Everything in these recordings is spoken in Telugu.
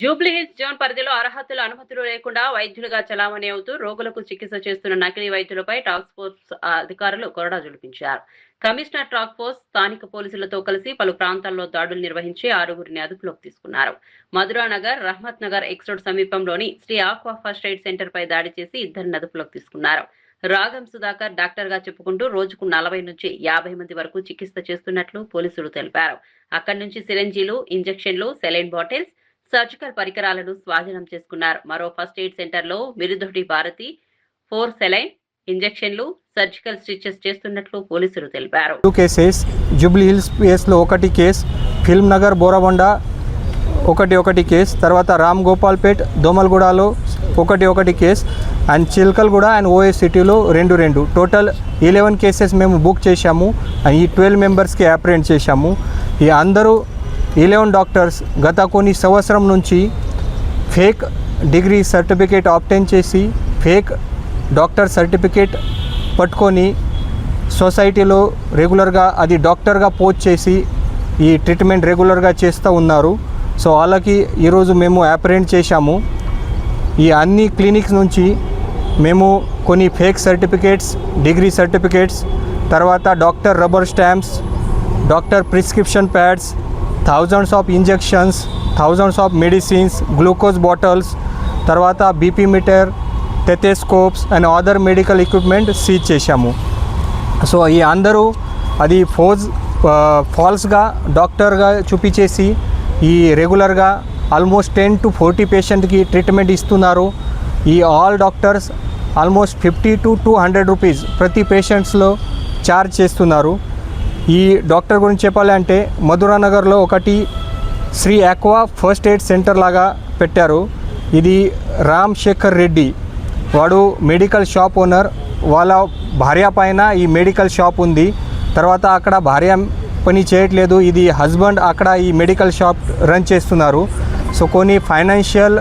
జూబ్లీహిల్స్ జోన్ పరిధిలో అర్హతలు అనుమతులు లేకుండా వైద్యులుగా చలామణి అవుతూ రోగులకు చికిత్స చేస్తున్న నకిలీ వైద్యులపై టాస్క్ ఫోర్స్ అధికారులు కొరడా జులిపించారు. కమిషనర్ టాస్క్ ఫోర్స్ స్థానిక పోలీసులతో కలిసి పలు ప్రాంతాల్లో దాడులు నిర్వహించి 6గురిని అదుపులోకి తీసుకున్నారు. మధురానగర్, రహ్మత్ నగర్ ఎక్స్ రోడ్ సమీపంలోని Shri aqua first aid centre పై దాడి చేసి 2 అదుపులోకి తీసుకున్నారు. రాగం సుధాకర్ డాక్టర్ గా చెప్పుకుంటూ రోజుకు 40 నుంచి 50 మంది వరకు చికిత్స చేస్తున్నట్లు పోలీసులు తెలిపారు. అక్కడి నుంచి సిరంజీలు, ఇంజెక్షన్లు, సెలైన్ బాటిల్స్, సర్జికల్ పరికరాలను స్వాధీనం చేసుకున్నారు. మరో ఫస్ట్ ఎయిడ్ సెంటర్ లో మిరుదొడ్డి భారతి 4 సెలైన్, ఇంజెక్షన్లు, సర్జికల్ స్టిచెస్ చేస్తున్నట్లు పోలీసులు తెలిపారు. 2 కేసెస్, జూబ్లీ హిల్స్ పిఎస్ లో 1 కేసు, ఫిల్మ్ నగర్ బోరబండ 1 కేసు, తర్వాత రామ్ గోపాల్పేట్ దోమల్గూడలో 1 కేసు అండ్ చిల్కల్గూడ అండ్ ఓఎస్ సిటీలో 2 టోటల్ 11 కేసెస్ మేము బుక్ చేశాము. ఈ 12 మెంబర్స్కి అప్రెంట్ చేశాము. ఈ అందరూ 11 డాక్టర్స్ గత కొన్ని సంవత్సరం నుంచి ఫేక్ డిగ్రీ సర్టిఫికేట్ ఆబ్టైన్ చేసి ఫేక్ డాక్టర్ సర్టిఫికేట్ పట్టుకొని సొసైటీలో రెగ్యులర్గా అది డాక్టర్గా పోస్ట్ చేసి ఈ ట్రీట్మెంట్ రెగ్యులర్గా చేస్తూ ఉన్నారు. సో వాళ్ళకి ఈరోజు మేము అప్రెంట్ చేశాము. ఈ అన్ని క్లినిక్స్ నుంచి మేము కొన్ని ఫేక్ సర్టిఫికేట్స్, డిగ్రీ సర్టిఫికేట్స్, తర్వాత doctor rubber stamps, doctor prescription pads, thousands of injections, thousands of medicines, glucose bottles, తర్వాత BP meter, stethoscopes and other medical equipment seize చేశాము. సో ఈ అందరూ అది ఫాల్స్గా డాక్టర్గా చూపించేసి ఈ రెగ్యులర్గా ఆల్మోస్ట్ 10 to 40 పేషెంట్కి ట్రీట్మెంట్ ఇస్తున్నారు. ఈ all doctors almost 50 to 200 rupees ప్రతి పేషెంట్స్లో ఛార్జ్ చేస్తున్నారు. ఈ డాక్టర్ గురించి చెప్పాలంటే మధురానగర్లో ఒకటి Sri aqua first aid centre లాగా పెట్టారు. ఇది రామ్ శేఖర్ రెడ్డి, వాడు మెడికల్ షాప్ ఓనర్. వాళ్ళ భార్య పైన ఈ మెడికల్ షాప్ ఉంది. తర్వాత అక్కడ భార్య పని చేయట్లేదు, ఇది హస్బెండ్ అక్కడ ఈ మెడికల్ షాప్ రన్ చేస్తున్నారు. సో కొన్ని ఫైనాన్షియల్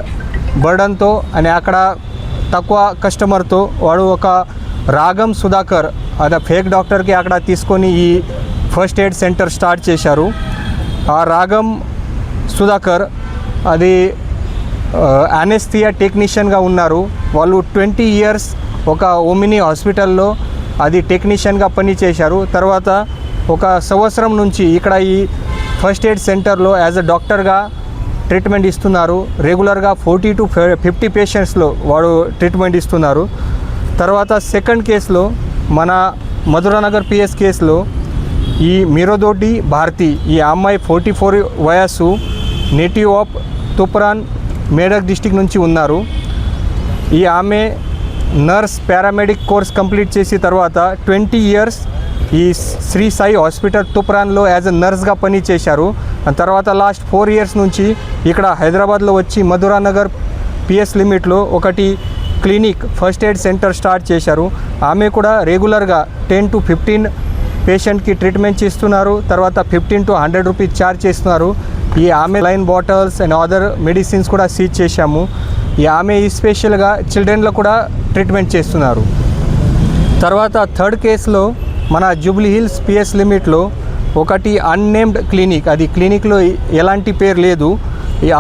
బర్డన్తో అని అక్కడ తక్కువ కస్టమర్తో వాడు ఒక రాగం సుధాకర్ అదే ఫేక్ డాక్టర్కి అక్కడ తీసుకొని ఈ ఫస్ట్ ఎయిడ్ సెంటర్ స్టార్ట్ చేశారు. ఆ రాగం సుధాకర్ అది అనెస్థియా టెక్నీషియన్గా ఉన్నారు. వాళ్ళు 20 years ఒక ఓమినీ హాస్పిటల్లో అది టెక్నీషియన్గా పనిచేశారు. తర్వాత ఒక సంవత్సరం నుంచి ఇక్కడ ఈ ఫస్ట్ ఎయిడ్ సెంటర్లో యాజ్ అ డాక్టర్గా ట్రీట్మెంట్ ఇస్తున్నారు. రెగ్యులర్గా 40 to 50 పేషెంట్స్లో వాడు ట్రీట్మెంట్ ఇస్తున్నారు. తర్వాత సెకండ్ కేసులో మన మధురానగర్ పిఎస్ కేసులో ఈ మిరుదొడ్డి భారతి, ఈ అమ్మాయి 44 వయస్సు, native of Toopran Medak district నుంచి ఉన్నారు. ఈ ఆమె నర్స్ పారామెడిక్ కోర్స్ కంప్లీట్ చేసి తర్వాత 20 years ఈ శ్రీ సాయి హాస్పిటల్ తుప్రాన్లో యాజ్ అ నర్స్గా పని చేశారు. తర్వాత లాస్ట్ 4 years నుంచి ఇక్కడ హైదరాబాద్లో వచ్చి మధురానగర్ పిఎస్ లిమిట్లో ఒకటి clinic first aid centre start చేశారు. ఆమె కూడా రెగ్యులర్గా 10 to 15 పేషెంట్కి ట్రీట్మెంట్ చేస్తున్నారు. తర్వాత 15 to 100 రూపీస్ ఛార్జ్ చేస్తున్నారు. ఈ ఆమె line bottles and other medicines కూడా సీజ్ చేశాము. ఈ ఆమె స్పెషల్గా చిల్డ్రన్లో కూడా ట్రీట్మెంట్ చేస్తున్నారు. తర్వాత థర్డ్ కేసులో మన జూబ్లీ హిల్స్ పిఎస్ లిమిట్లో ఒకటి అన్నేమ్డ్ క్లినిక్, అది క్లినిక్లో ఎలాంటి పేరు లేదు.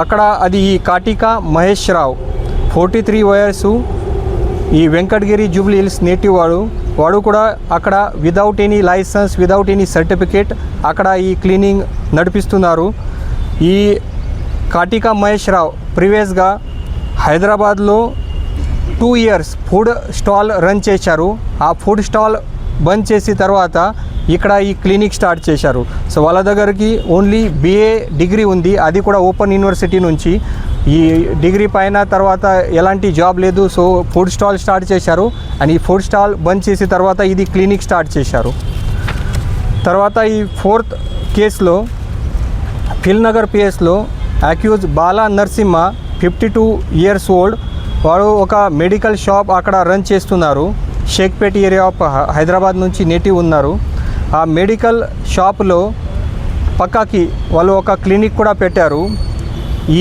అక్కడ అది ఈ కాటికా మహేష్ రావు 43 వయస్సు, ఈ వెంకటగిరి జూబ్లీ హిల్స్ నేటివ్ వాడు కూడా అక్కడ without any licence, without any certificate అక్కడ ఈ క్లీనింగ్ నడిపిస్తున్నారు. ఈ కాటికా మహేష్ రావు ప్రీవియస్గా హైదరాబాద్లో 2 years ఫుడ్ స్టాల్ రన్ చేశారు. ఆ ఫుడ్ స్టాల్ బంద్ చేసి తర్వాత ఇక్కడ ఈ క్లినిక్ స్టార్ట్ చేశారు. సో వాళ్ళ దగ్గరికి ఓన్లీ BA డిగ్రీ ఉంది, అది కూడా ఓపెన్ యూనివర్సిటీ నుంచి. ఈ డిగ్రీ పైన తర్వాత ఎలాంటి జాబ్ లేదు. సో ఫుడ్ స్టాల్ స్టార్ట్ చేశారు అండ్ ఈ ఫుడ్ స్టాల్ బంద్ చేసి తర్వాత ఇది క్లినిక్ స్టార్ట్ చేశారు. తర్వాత ఈ 4th కేసులో ఫిల్మ్ నగర్ పిఎస్లో accused Bala Narasimha 52 years old, వాడు ఒక మెడికల్ షాప్ అక్కడ రన్ చేస్తున్నారు. షేక్పేట్ ఏరియా ఆఫ్ హైదరాబాద్ నుంచి నేటివ్ ఉన్నారు. ఆ మెడికల్ షాప్లో పక్కకి వాళ్ళు ఒక క్లినిక్ కూడా పెట్టారు.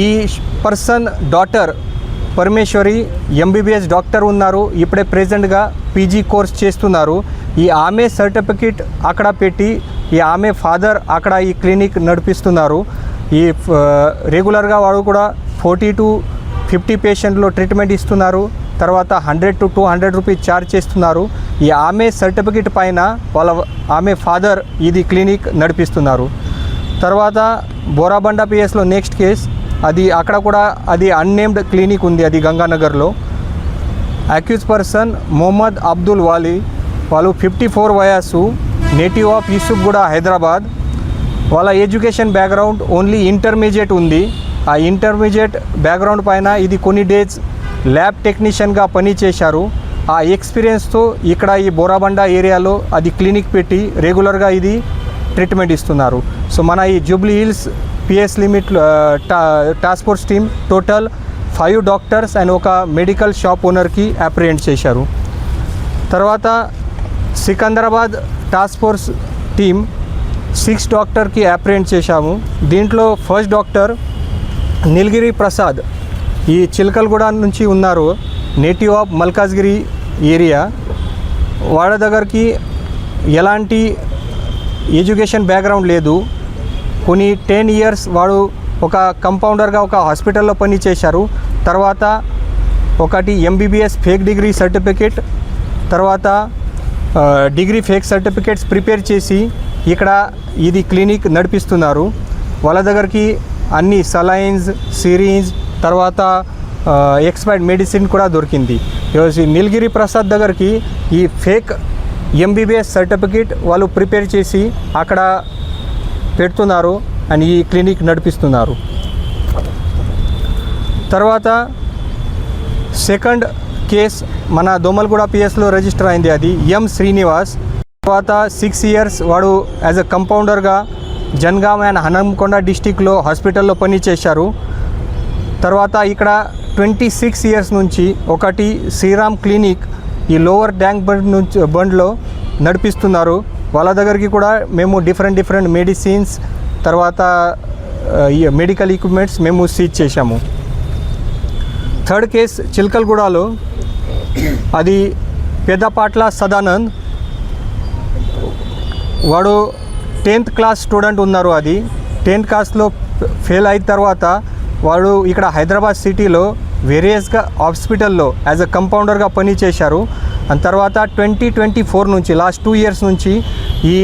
ఈ person daughter Parameswari MBBS doctor ఉన్నారు, ఇప్పుడే ప్రెజెంట్గా PG కోర్స్ చేస్తున్నారు. ఈ ఆమె సర్టిఫికేట్ అక్కడ పెట్టి ఈ ఆమె ఫాదర్ అక్కడ ఈ క్లినిక్ నడిపిస్తున్నారు. ఈ రెగ్యులర్గా వాడు కూడా 40 to 50 పేషెంట్లో ట్రీట్మెంట్ ఇస్తున్నారు. తర్వాత 100 to 200 రూపీస్ ఛార్జ్ చేస్తున్నారు. ఈ ఆమె సర్టిఫికెట్ పైన ఆమె ఫాదర్ ఇది క్లినిక్ నడిపిస్తున్నారు. తర్వాత బోరాబండ పిఎస్లో నెక్స్ట్ కేస్ అక్కడ కూడా అది అన్నేమ్డ్ క్లినిక్ ఉంది, అది గంగానగర్లో. అక్యూజ్ పర్సన్ మొహమ్మద్ అబ్దుల్ వాలీ, వాళ్ళు 54 వయస్సు, నేటివ్ ఆఫ్ యూసుఫ్గూడ హైదరాబాద్. వాళ్ళ ఎడ్యుకేషన్ బ్యాక్గ్రౌండ్ ఓన్లీ ఇంటర్మీడియట్ ఉంది. ఆ ఇంటర్మీడియట్ బ్యాక్గ్రౌండ్ పైన ఇది కొన్ని డేస్ ల్యాబ్ టెక్నీషియన్గా పనిచేశారు. ఆ ఎక్స్పీరియన్స్తో ఇక్కడ ఈ బోరాబండ ఏరియాలో అది క్లినిక్ పెట్టి రెగ్యులర్గా ఇది ట్రీట్మెంట్ ఇస్తున్నారు. సో మన ఈ Jubilee hills PS limit task force team total 5 doctors and ఒక మెడికల్ షాప్ ఓనర్కి అప్రిహెండ్ చేశారు. తర్వాత సికంద్రాబాద్ టాస్క్ ఫోర్స్ టీమ్ 6 డాక్టర్కి అప్రిహెండ్ చేశాము. దీంట్లో ఫస్ట్ డాక్టర్ నీలగిరి ప్రసాద్, ఈ చిలకలగూడ నుంచి ఉన్నారు, నేటివ్ ఆఫ్ మల్కాజ్గిరి ఏరియా. వాళ్ళ దగ్గరికి ఎలాంటి ఎడ్యుకేషన్ బ్యాక్గ్రౌండ్ లేదు. కొన్ని 10 years వాడు ఒక కంపౌండర్గా ఒక హాస్పిటల్లో పనిచేశారు. తర్వాత ఒకటి MBBS ఫేక్ డిగ్రీ సర్టిఫికేట్, తర్వాత డిగ్రీ ఫేక్ సర్టిఫికేట్స్ ప్రిపేర్ చేసి ఇక్కడ ఇది క్లినిక్ నడిపిస్తున్నారు. వాళ్ళ దగ్గరికి అన్ని సలైన్స్, సిరీన్స్, తర్వాత ఎక్స్పైర్డ్ మెడిసిన్ కూడా దొరికింది. నీలగిరి ప్రసాద్ దగ్గరికి ఈ ఫేక్ MBBS సర్టిఫికేట్ వాళ్ళు ప్రిపేర్ చేసి అక్కడ పెడుతున్నారు అండ్ ఈ క్లినిక్ నడిపిస్తున్నారు. తర్వాత సెకండ్ కేస్ మన దోమల్గూడ పిఎస్లో రిజిస్టర్ అయింది, అది M శ్రీనివాస్. తర్వాత 6 years వాడు యాజ్ అ కంపౌండర్గా జన్గాం అండ్ హనంకొండ డిస్టిక్లో హాస్పిటల్లో పనిచేశారు. తర్వాత ఇక్కడ 26 years నుంచి ఒకటి శ్రీరామ్ క్లినిక్ ఈ లోవర్ ట్యాంక్ బండ్లో నడిపిస్తున్నారు. వాళ్ళ దగ్గరికి కూడా మేము డిఫరెంట్ మెడిసిన్స్, తర్వాత మెడికల్ ఎక్విప్మెంట్స్ మేము సీజ్ చేశాము. థర్డ్ కేస్ చిలకలగూడలో, అది పెద్దపాట్ల సదానంద్, వాడు 10th class స్టూడెంట్ ఉన్నారు. అది 10th classలో ఫెయిల్ అయిన తర్వాత వాడు ఇక్కడ హైదరాబాద్ సిటీలో వేరియస్గా హాస్పిటల్లో యాజ్ అ కంపౌండర్గా పనిచేశారు. అండ్ తర్వాత 2024 నుంచి లాస్ట్ 2 years నుంచి ఈ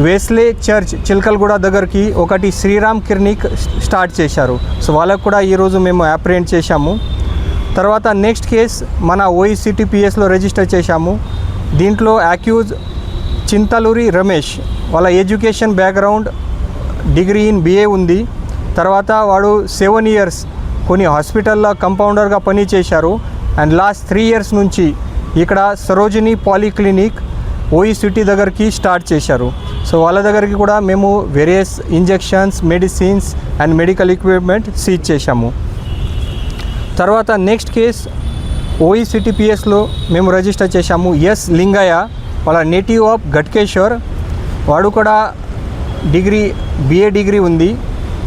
వేస్లే చర్చ్ చిలకలగూడ దగ్గరికి ఒకటి శ్రీరామ్ క్లినిక్ స్టార్ట్ చేశారు. సో వాళ్ళకు కూడా ఈరోజు మేము అప్రిహెండ్ చేశాము. తర్వాత నెక్స్ట్ కేస్ మన OECT పిఎస్లో రిజిస్టర్ చేశాము. దీంట్లో అక్యూజ్ చింతలూరి రమేష్, వాళ్ళ education background degree in BA ఉంది. తర్వాత వాడు 7 years కొన్ని హాస్పిటల్లో కంపౌండర్గా పనిచేశారు. అండ్ లాస్ట్ 3 years నుంచి ఇక్కడ సరోజిని పాలీక్లినిక్ OECT దగ్గరికి స్టార్ట్ చేశారు. సో వాళ్ళ దగ్గరికి కూడా మేము various injections, medicines and medical equipment seize చేశాము. తర్వాత నెక్స్ట్ కేస్ OECT పిఎస్లో మేము రిజిస్టర్ చేశాము. S లింగయ్య, వాళ్ళ నేటివ్ ఆఫ్ ఘట్కేశ్వర్. వాడు కూడా BA డిగ్రీ ఉంది.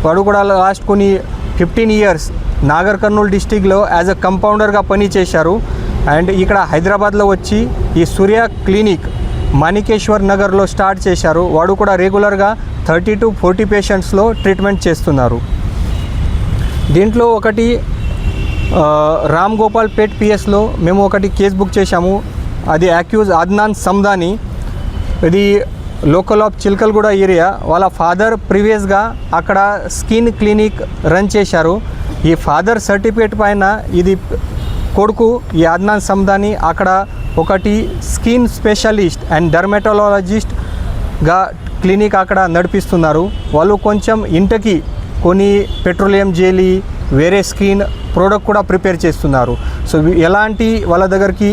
వాడు కూడా లాస్ట్ కొన్ని 15 years నాగర్ కర్నూల్ డిస్టిక్లో యాజ్ అ కంపౌండర్గా పనిచేశారు. అండ్ ఇక్కడ హైదరాబాద్లో వచ్చి ఈ సూర్య క్లినిక్ మాణికేశ్వర్ నగర్లో స్టార్ట్ చేశారు. వాడు కూడా రెగ్యులర్గా 30 to 40 పేషెంట్స్లో ట్రీట్మెంట్ చేస్తున్నారు. దీంట్లో ఒకటి రామ్ గోపాల్ పేట్ పిఎస్లో మేము ఒకటి కేసు బుక్ చేశాము. అది అక్యూజ్ అద్నాన్ సందాని, ఇది లోకల్ ఆఫ్ చిలకలగూడ ఏరియా. వాళ్ళ ఫాదర్ ప్రీవియస్గా అక్కడ స్కిన్ క్లినిక్ రన్ చేశారు. ఈ ఫాదర్ సర్టిఫికేట్ పైన ఇది కొడుకు ఈ అద్నాన్ సందాని అక్కడ ఒకటి స్కిన్ స్పెషలిస్ట్ అండ్ డర్మటాలజిస్ట్గా క్లినిక్ అక్కడ నడిపిస్తున్నారు. వాళ్ళు కొంచెం ఇంటికి కొన్ని పెట్రోలియం జెలీ, వేరే స్కిన్ ప్రోడక్ట్ కూడా ప్రిపేర్ చేస్తున్నారు. సో ఎలాంటి వాళ్ళ దగ్గరికి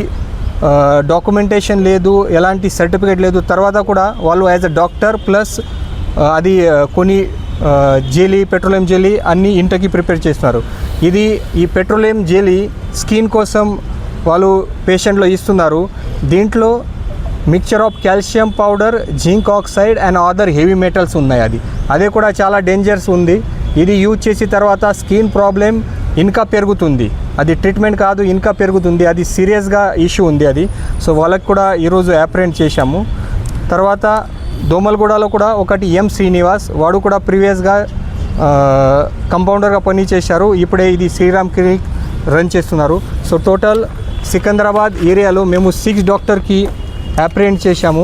డాక్యుమెంటేషన్ లేదు, ఎలాంటి సర్టిఫికేట్ లేదు. తర్వాత కూడా వాళ్ళు యాజ్ అ డాక్టర్ ప్లస్ అది కొన్ని జెలీ, పెట్రోలియం జెలీ అన్నీ ఇంటికి ప్రిపేర్ చేస్తున్నారు. ఈ పెట్రోలియం జెలీ స్కిన్ కోసం వాళ్ళు పేషెంట్లో ఇస్తున్నారు. దీంట్లో mixture of calcium powder, zinc oxide and other heavy metals ఉన్నాయి. అదే కూడా చాలా డేంజర్స్ ఉంది. ఇది యూజ్ చేసిన తర్వాత స్కిన్ ప్రాబ్లం ఇంకా పెరుగుతుంది. అది ట్రీట్మెంట్ కాదు, ఇంకా పెరుగుతుంది. అది సీరియస్గా ఇష్యూ ఉంది అది. సో వాళ్ళకి కూడా ఈరోజు అప్రిహెండ్ చేశాము. తర్వాత దోమల్గూడలో కూడా ఒకటి M శ్రీనివాస్, వాడు కూడా ప్రీవియస్గా కంపౌండర్గా పనిచేశారు. ఇప్పుడే ఇది శ్రీరామ్ క్లినిక్ రన్ చేస్తున్నారు. సో టోటల్ సికింద్రాబాద్ ఏరియాలో మేము 6 డాక్టర్కి అప్రిహెండ్ చేశాము.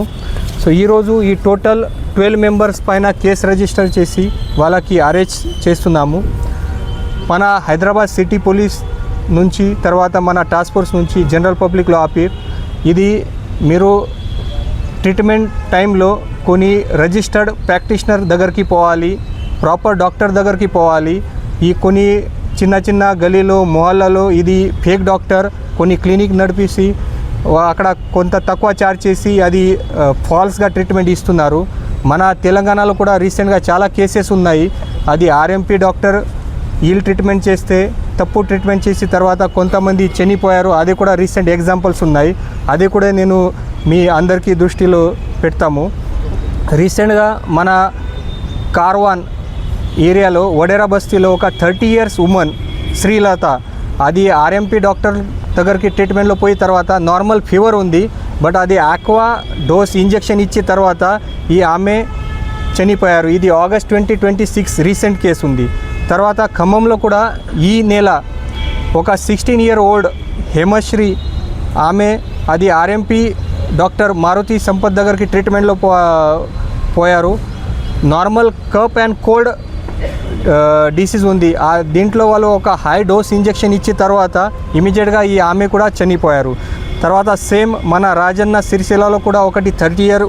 సో ఈరోజు ఈ టోటల్ 12 మెంబర్స్ పైన కేసు రిజిస్టర్ చేసి వాళ్ళకి అరెస్ట్ చేస్తున్నాము. మన హైదరాబాద్ సిటీ పోలీస్ నుంచి తర్వాత మన టాస్క్ ఫోర్స్ నుంచి జనరల్ పబ్లిక్లో ఆపి ఇది మీరు ట్రీట్మెంట్ టైంలో కొన్ని రిజిస్టర్డ్ ప్రాక్టీషనర్ దగ్గరికి పోవాలి, ప్రాపర్ డాక్టర్ దగ్గరికి పోవాలి. ఈ కొన్ని చిన్న చిన్న గలీలో మొహల్లలో ఇది ఫేక్ డాక్టర్ కొన్ని క్లినిక్ నడిపేసి అక్కడ కొంత తక్కువ ఛార్జ్ చేసి అది ఫాల్స్గా ట్రీట్మెంట్ ఇస్తున్నారు. మన తెలంగాణలో కూడా రీసెంట్గా చాలా కేసెస్ ఉన్నాయి. అది ఆర్ఎంపీ డాక్టర్ వీళ్ళు ట్రీట్మెంట్ చేస్తే తప్పు ట్రీట్మెంట్ చేసి తర్వాత కొంతమంది చనిపోయారు. అది కూడా రీసెంట్ ఎగ్జాంపుల్స్ ఉన్నాయి. అది కూడా నేను మీ అందరికీ దృష్టిలో పెడతాము. రీసెంట్గా మన కార్వాన్ ఏరియాలో వడేరా బస్తీలో ఒక 30 years ఉమెన్ శ్రీలత అది ఆర్ఎంపీ డాక్టర్ దగ్గరికి ట్రీట్మెంట్లో పోయి తర్వాత నార్మల్ ఫీవర్ ఉంది, బట్ అది ఆక్వా డోస్ ఇంజెక్షన్ ఇచ్చిన తర్వాత ఈ ఆమె చనిపోయారు. ఇది August 2026 రీసెంట్ కేసు ఉంది. తర్వాత ఖమ్మంలో కూడా ఈ నెల ఒక 16-year-old హేమశ్రీ ఆమె అది ఆర్ఎంపీ డాక్టర్ మారుతి సంపత్ దగ్గరికి ట్రీట్మెంట్లో పోయారు. Normal cup and cold disease ఉంది. దీంట్లో వాళ్ళు ఒక హై డోస్ ఇంజెక్షన్ ఇచ్చిన తర్వాత ఇమీడియట్గా ఈ ఆమె కూడా చనిపోయారు. తర్వాత సేమ్ మన రాజన్న సిరిసిల్లలో కూడా ఒకటి 30-year